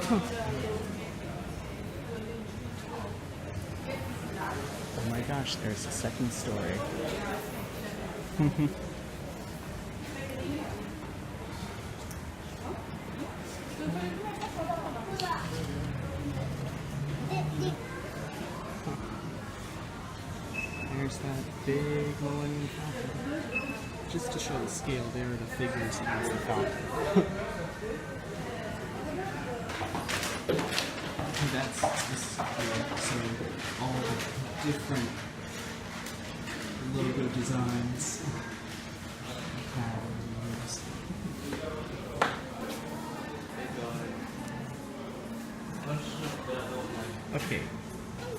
Huh. Oh my gosh, there's a second story. There's that big Millennium Falcon. Just to show the scale, there are the figures as the Falcon. That's this here. So all the different logo designs. Okay,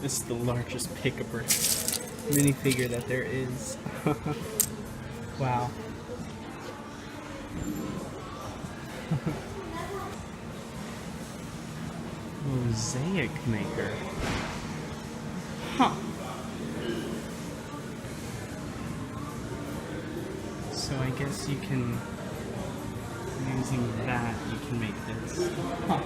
this is the largest Pick-a-Brick minifigure that there is. Wow. Mosaic maker. Huh. So I guess you can, using that, you can make this. Huh.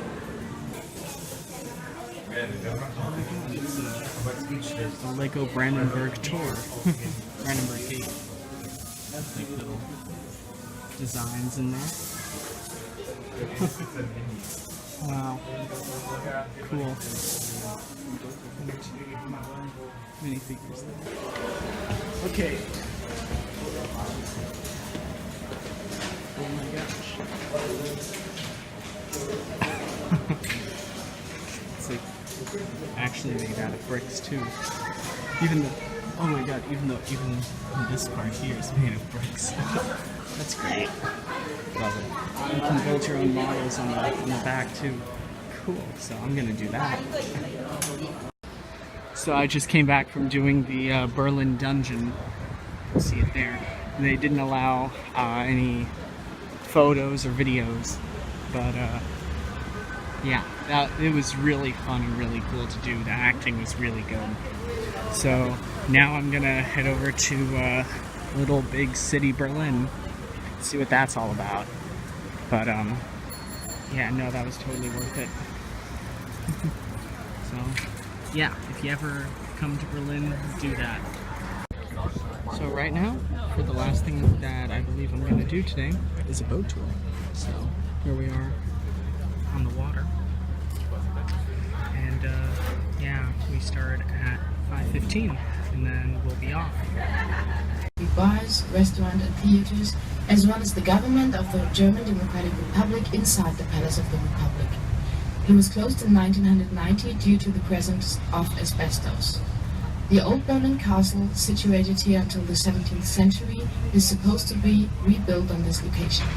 It's the Lego Brandenburg tour. Brandenburg Gate. Like little designs in there. Wow. Cool. Minifigures there. Okay. Oh my gosh. It's like actually made out of bricks too. Even though, oh my god, even this part here is made of bricks. That's great. Love it. You can build your own models on the back too. Cool. So I'm gonna do that. So I just came back from doing the Berlin Dungeon. See it there. And they didn't allow any photos or videos, but yeah, it was really fun and really cool to do. The acting was really good. So now I'm gonna head over to Little Big City Berlin, see what that's all about. But yeah, no, that was totally worth it. So yeah, if you ever come to Berlin, do that. So right now, for the last thing that I believe I'm going to do today is a boat tour. So here we are on the water. And yeah, we start at 5:15 and then we'll be off. Bars, restaurants and theaters, as well as the government of the German Democratic Republic inside the Palace of the Republic. It was closed in 1990 due to the presence of asbestos. The old Berlin Castle, situated here until the 17th century, is supposed to be rebuilt on this location.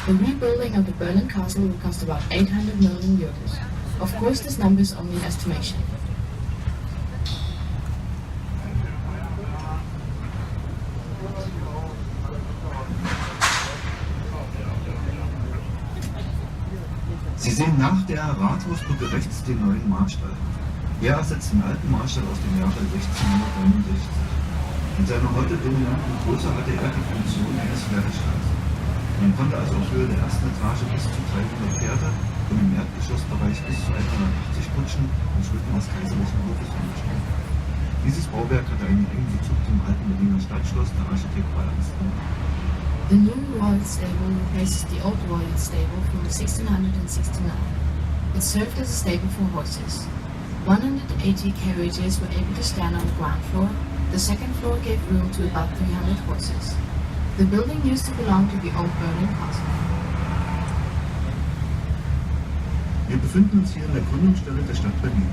The rebuilding of the Berlin Castle will cost about 800 million euros. Of course, this number is only an estimation. Sie sehen nach der Rathausbrücke rechts den neuen Marstall. Er ersetzt den alten Marstall aus dem Jahre 1669. In seiner heute dominanten Größe hatte er die Funktion eines Pferdestalls. Man konnte also auf Höhe der ersten Etage bis zu 300 Pferde und im Erdgeschossbereich bis zu 180 Kutschen und Schlitten des kaiserlichen Hofes umstellen. Dieses Bauwerk hatte einen engen Bezug zum alten Berliner Stadtschloss der Architekt Wallenstein. The new royal stable replaces the old royal stable from 1669. It served as a stable for horses. 180 carriages were able to stand on the ground floor. The second floor gave room to about 300 horses. The building used to belong to the old Berlin Castle. Wir befinden uns hier in der Gründungsstelle der Stadt Berlin.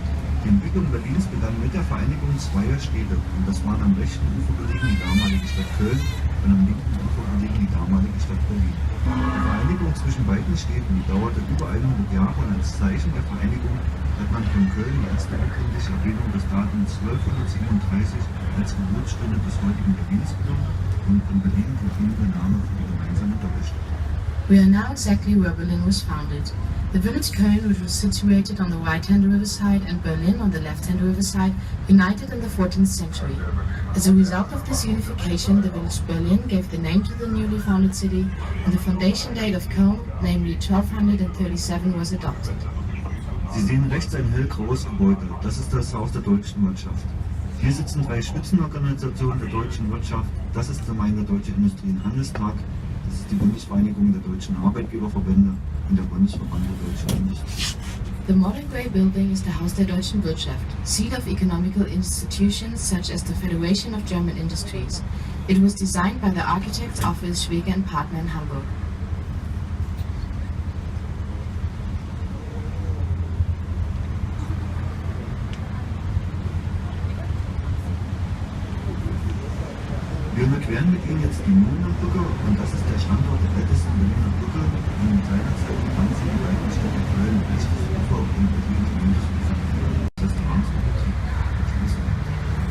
Die Entwicklung Berlins begann mit der Vereinigung zweier Städte und das waren am rechten Ufer gelegen die damalige Stadt Köln und am linken Ufer gelegen die damalige Stadt Berlin. Die Vereinigung zwischen beiden Städten dauerte über 100 Jahre und als Zeichen der Vereinigung hat man von Köln die erste urkundliche Erwähnung des Datums 1237 als Geburtsstunde des heutigen Berlins genommen und von Berlin verblieb der Name für die gemeinsame Doppelstadt. We are now exactly where Berlin was founded. The village Köln, which was situated on the right-hand riverside, and Berlin on the left-hand riverside, united in the 14th century. As a result of this unification, the village Berlin gave the name to the newly founded city, and the foundation date of Köln, namely 1237, was adopted. Sie sehen rechts ein hellgraues Gebäude. Das ist das Haus der deutschen Wirtschaft. Hier sitzen 3 Spitzenorganisationen der deutschen Wirtschaft. Das ist zum einen der Deutsche Industrie- und Handelstag, das ist die Bundesvereinigung der deutschen Arbeitgeberverbände und der Bundesverband der deutschen Industrie. The modern grey building is the Haus der Deutschen Wirtschaft, seat of economical institutions such as the Federation of German Industries. It was designed by the Architects Office Schweger and Partner in Hamburg. Wir überqueren mit Ihnen jetzt die Mühlenbrücke und das ist der Standort der ältesten Berliner Brücke. In seiner Zeit befand sie die beiden Städte Köln, rechtes Ufer und Berlin linkes Ufer. Das Restaurantbetrieb.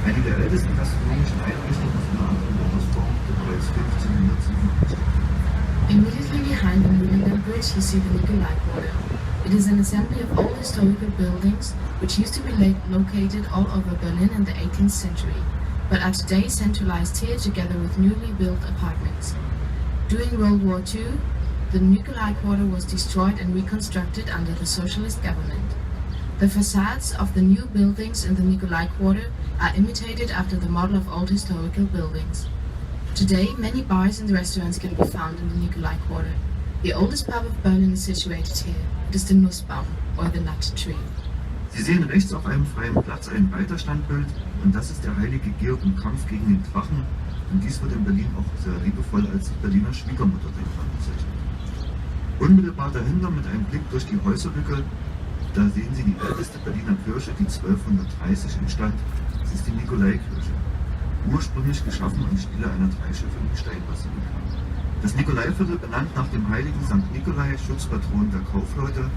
Eine der ältesten gastronomischen Einrichtungen in der anderen Bundesform, die bereits 1587. Immediately behind the Mühlendamm Bridge you see the Nikolai Quarter. It is an assembly of old historical buildings which used to be located all over Berlin in the 18th century, but are today centralized here together with newly built apartments. During World War II, the Nikolai Quarter was destroyed and reconstructed under the socialist government. The facades of the new buildings in the Nikolai Quarter are imitated after the model of old historical buildings. Today, many bars and restaurants can be found in the Nikolai Quarter. The oldest pub of Berlin is situated here. It is the Nussbaum, or the Nut Tree. Sie sehen rechts auf einem freien Platz ein Reiterstandbild und das ist der heilige Georg im Kampf gegen den Drachen und dies wird in Berlin auch sehr liebevoll als Berliner Schwiegermutterdenkmal bezeichnet. Unmittelbar dahinter mit einem Blick durch die Häuserlücke, da sehen Sie die älteste Berliner Kirche, die 1230 entstand. Das ist die Nikolaikirche, ursprünglich geschaffen am Stile einer dreischiffigen Steinbasilika. Das Nikolaiviertel benannt nach dem heiligen St. Nikolai, Schutzpatron der Kaufleute,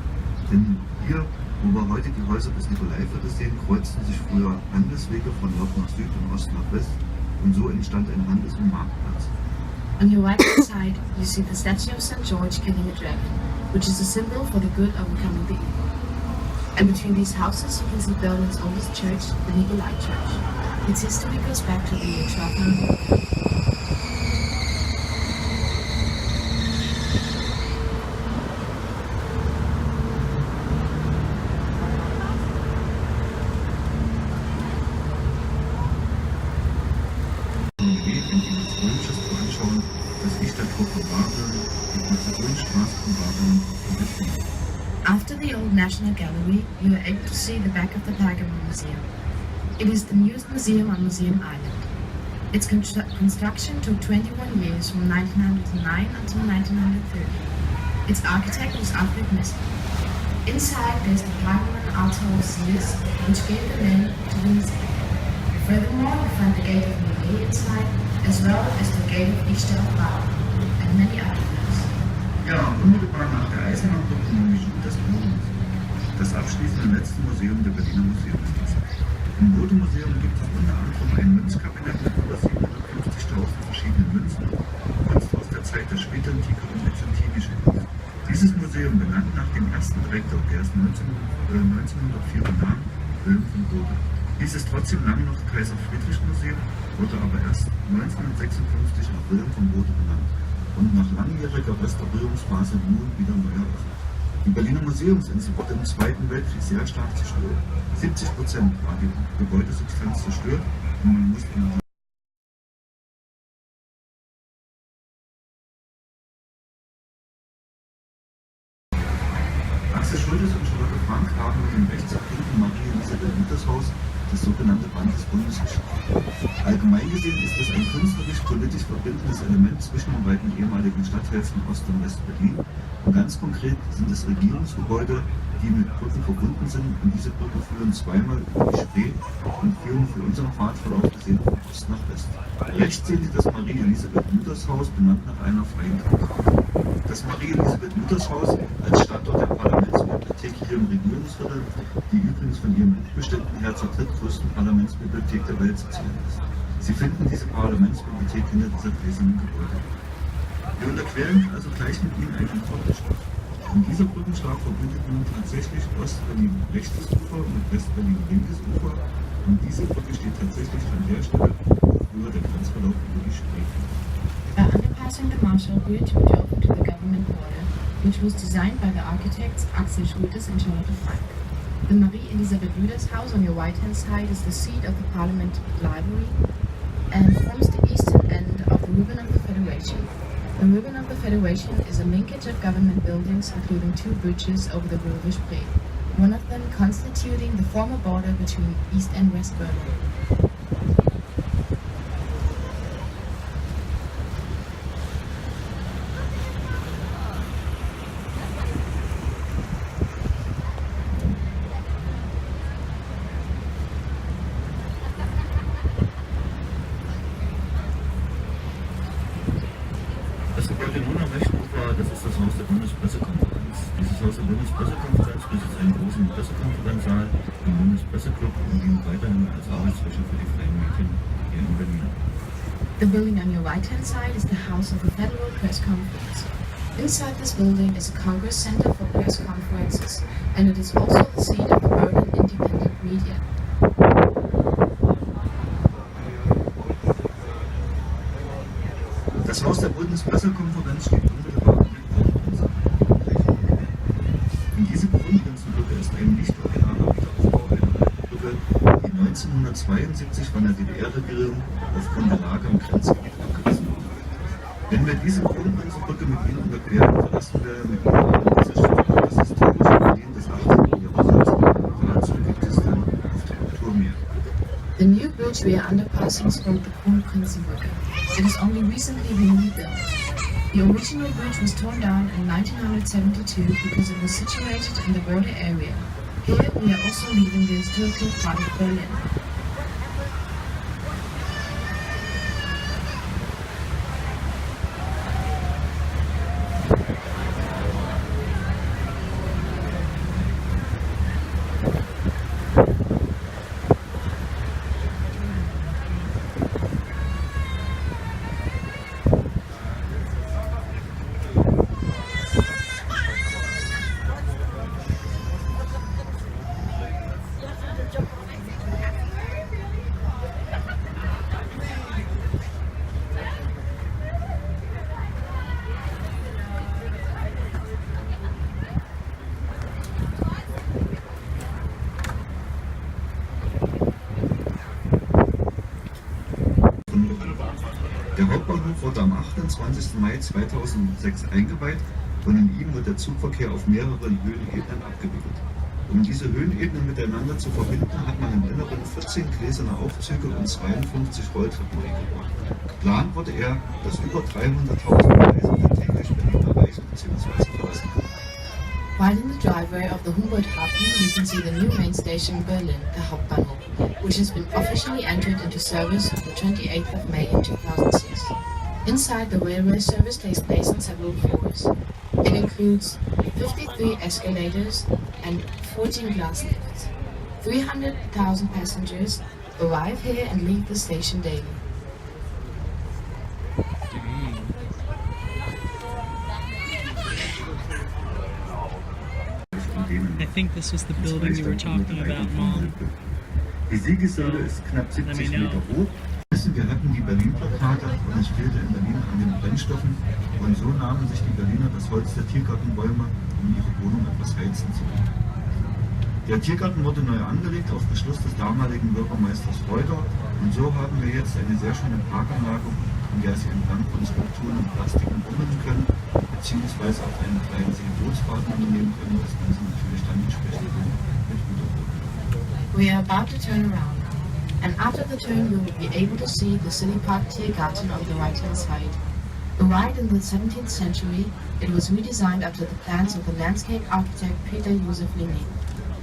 denn hier, wo wir heute die Häuser des Nikolaiviertels sehen, kreuzten sich früher Handelswege von Nord nach Süd und Ost nach West und so entstand ein Handels- und Marktplatz. On your right hand side, you see the statue of St. George killing a dragon, which is a symbol for the good overcoming the evil. And between these houses, you can see Berlin's oldest church, the Nikolai Church. Its history goes back to the year 1200. After the old National Gallery, you are able to see the back of the Pergamon Museum. It is the newest museum on Museum Island. Its construction took 21 years, from 1909 until 1930. Its architect was Alfred Messer. Inside there's the Pergamon Arthouse list, which gave the name to the museum. Furthermore, you find the Gate of Millet inside, as well as the Gate of Ishtar of Baal, and many other things. Ja, unmittelbar nach der Eisenbahnbrücke nehme ich das Bodemuseum, das abschließende letzte Museum der Berliner Museumsdienste. Im Bodemuseum gibt es unter anderem ein Münzkabinett mit über 750.000 verschiedenen Münzen, Kunst aus der Zeit der Spätantike und byzantinischen Kunst. Dieses Museum, benannt nach dem ersten Direktor, der es 1904 übernahm, Wilhelm von Bode. Dies ist trotzdem lange noch Kaiser Friedrich Museum, wurde aber erst 1956 nach Wilhelm von Bode benannt und nach langjähriger Restaurierungsphase nun wieder neu eröffnet. Die Berliner Museumsinsel wurde im Zweiten Weltkrieg sehr stark zerstört. 70% war die Gebäudesubstanz zerstört und man musste Axel Schultes und Charlotte Frank haben mit dem rechtsabbildenden Marie-Elisabeth-Luther-Haus das sogenannte Band des Bundes geschaffen. Allgemein gesehen ist es ein künstlerisch-politisch verbindendes Element zwischen den beiden ehemaligen Stadthälften Ost- und West-Berlin. Und ganz konkret sind es Regierungsgebäude, die mit Brücken verbunden sind. Und diese Brücken führen zweimal über die Spree und führen für unseren Fahrtverlauf gesehen von Ost nach West. Rechts sehen Sie das Marie-Elisabeth-Luther-Haus, benannt nach einer freien Tagkarte. Das Marie-Elisabeth-Luther-Haus als Standort der Parlamentsbibliothek hier im Regierungsviertel, die übrigens von ihren Beständen her zur drittgrößten Parlamentsbibliothek der Welt zu zählen ist. Sie finden diese Parlamentsbibliothek hinter dieser gläsernen Gebäude. Wir unterqueren also gleich mit Ihnen einen Brückenschlag. Und dieser Brückenschlag verbindet nun tatsächlich Ost-Berlin rechtes Ufer mit West-Berlin linkes Ufer. Und diese Brücke steht tatsächlich an der Stelle, wo früher der Grenzverlauf über die Spree ging. By underpassing the Marshall Bridge, we drove into the government quarter, which was designed by the architects Axel Schultes and Charlotte Frank. The Marie Elisabeth Lüders House on your right-hand side is the seat of the Parliament Library and forms the eastern end of the Ribbon of the Federation. The Ribbon of the Federation is a linkage of government buildings including two bridges over the River Spree, one of them constituting the former border between East and West Berlin. Das Gebäude nun am rechten Ufer, das ist das Haus der Bundespressekonferenz. Dieses Haus der Bundespressekonferenz besitzt einen großen Pressekonferenzsaal im Bundespresseclub und dient weiterhin als Arbeitsfläche für die freien Medien hier in Berlin. The building on your right-hand side is the House of the Federal Press Conference. Inside this building is a Congress Center for press conferences, and it is also the seat of the Berlin Independent Media. Das Haus der Bundespressekonferenz steht unmittelbar am Kronprinzenbrücke. In diese Kronprinzenbrücke ist ein nicht ordinarer Wiederaufbau einer alten Brücke, die 1972 von der DDR-Regierung aufgrund der Lage im Grenzgebiet abgerissen wurde. Wenn wir diese Kronprinzenbrücke mit Ihnen überqueren, verlassen wir mit Ihnen auch dieses historische Berlin des 18. Jahrhunderts. Dazu gibt es dann auf dem Turmmeer. The new bridge we are underpassing is called the Kronprinzenbrücke. It has only recently been rebuilt. The original bridge was torn down in 1972 because it was situated in the border area. Here we are also leaving the historical part of Berlin. Der Hauptbahnhof wurde am 28. Mai 2006 eingeweiht und in ihm wird der Zugverkehr auf mehrere Höhenebenen abgewickelt. Um diese Höhenebenen miteinander zu verbinden, hat man im Inneren 14 gläserne Aufzüge und 52 Rolltreppen eingebaut. Geplant wurde dass über 300.000 Reisende täglich Berlin erreichen bzw. verlassen können. While in the driveway of the Humboldt-Hafen, you can see the new main station in Berlin, the Hauptbahnhof, which has been officially entered into service on the 28th of May in 2006. Inside, the railway service takes place on several floors. It includes 53 escalators and 14 glass lifts. 300,000 passengers arrive here and leave the station daily. I think this was the building you were talking about, Mom. Die Siegessäule ist knapp 70 Meter hoch. Wir hatten die Berlin-Plakate und es fehlte in Berlin an den Brennstoffen und so nahmen sich die Berliner das Holz der Tiergartenbäume, um ihre Wohnung etwas heizen zu können. Der Tiergarten wurde neu angelegt auf Beschluss des damaligen Bürgermeisters Reuter und so haben wir jetzt eine sehr schöne Parkanlage, in der Sie entlang von Skulpturen und Plastiken bummeln können, beziehungsweise auf eine kleine Seebootsfahrt unternehmen können. Das Ganze natürlich dann entsprechend mit Ruderbooten. We are about to turn around, and after the turn you will be able to see the City Park Tiergarten on the right-hand side. Arrived in the 17th century, it was redesigned after the plans of the landscape architect Peter Joseph Linné.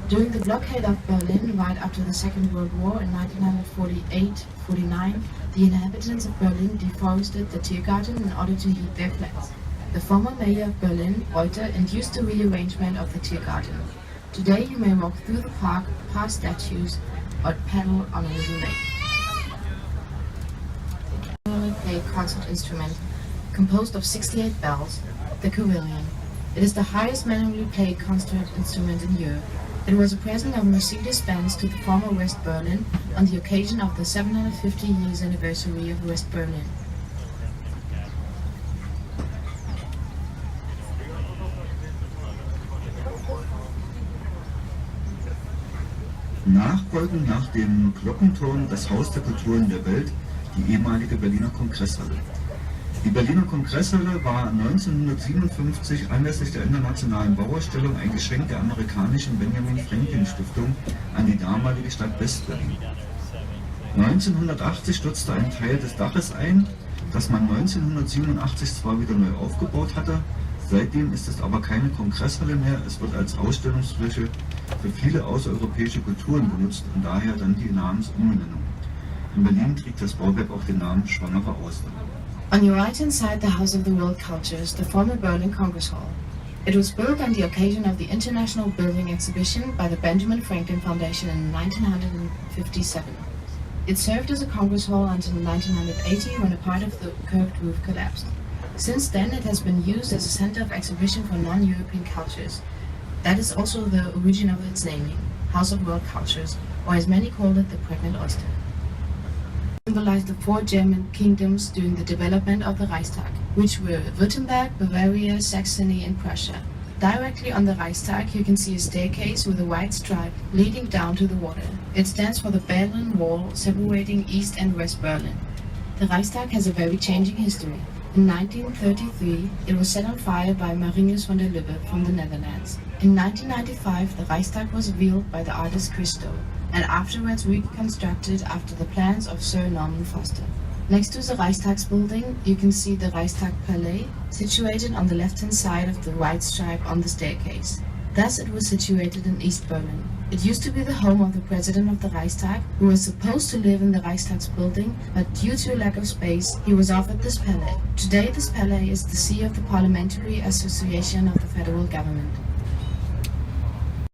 During the blockade of Berlin right after the Second World War in 1948-49, the inhabitants of Berlin deforested the Tiergarten in order to heat their flats. The former mayor of Berlin, Reuter, induced the rearrangement of the Tiergarten. Today you may walk through the park, past statues, or paddle on a little lake. Manually played concert instrument, composed of 68 bells, the carillon. It is the highest manually played concert instrument in Europe. It was a present of Mercedes-Benz to the former West Berlin on the occasion of the 750 years anniversary of West Berlin. Nachfolgend nach dem Glockenturm das Haus der Kulturen der Welt, die ehemalige Berliner Kongresshalle. Die Berliner Kongresshalle war 1957 anlässlich der Internationalen Bauausstellung ein Geschenk der amerikanischen Benjamin Franklin Stiftung an die damalige Stadt West-Berlin. 1980 stürzte ein Teil des Daches ein, das man 1987 zwar wieder neu aufgebaut hatte, seitdem ist es aber keine Kongresshalle mehr, es wird als Ausstellungsfläche für viele außereuropäische Kulturen benutzt und daher dann die Namensumbenennung. In Berlin trägt das Bauwerk auch den Namen Schwangere Austern. On your right-hand side, the House of the World Cultures, the former Berlin Congress Hall. It was built on the occasion of the International Building Exhibition by the Benjamin Franklin Foundation in 1957. It served as a Congress Hall until 1980 when a part of the curved roof collapsed. Since then, it has been used as a center of exhibition for non-European cultures. That is also the origin of its naming, House of World Cultures, or as many call it, the Pregnant Oyster. It symbolized the four German kingdoms during the development of the Reichstag, which were Württemberg, Bavaria, Saxony, and Prussia. Directly on the Reichstag, you can see a staircase with a white stripe leading down to the water. It stands for the Berlin Wall, separating East and West Berlin. The Reichstag has a very changing history. In 1933, it was set on fire by Marinus van der Lubbe from the Netherlands. In 1995, the Reichstag was revealed by the artist Christo, and afterwards reconstructed after the plans of Sir Norman Foster. Next to the Reichstag's building, you can see the Reichstag Palais, situated on the left-hand side of the white stripe on the staircase. Thus, it was situated in East Berlin. It used to be the home of the president of the Reichstag, who was supposed to live in the Reichstag's building, but due to a lack of space, he was offered this palais. Today, this palais is the seat of the Parliamentary Association of the federal government.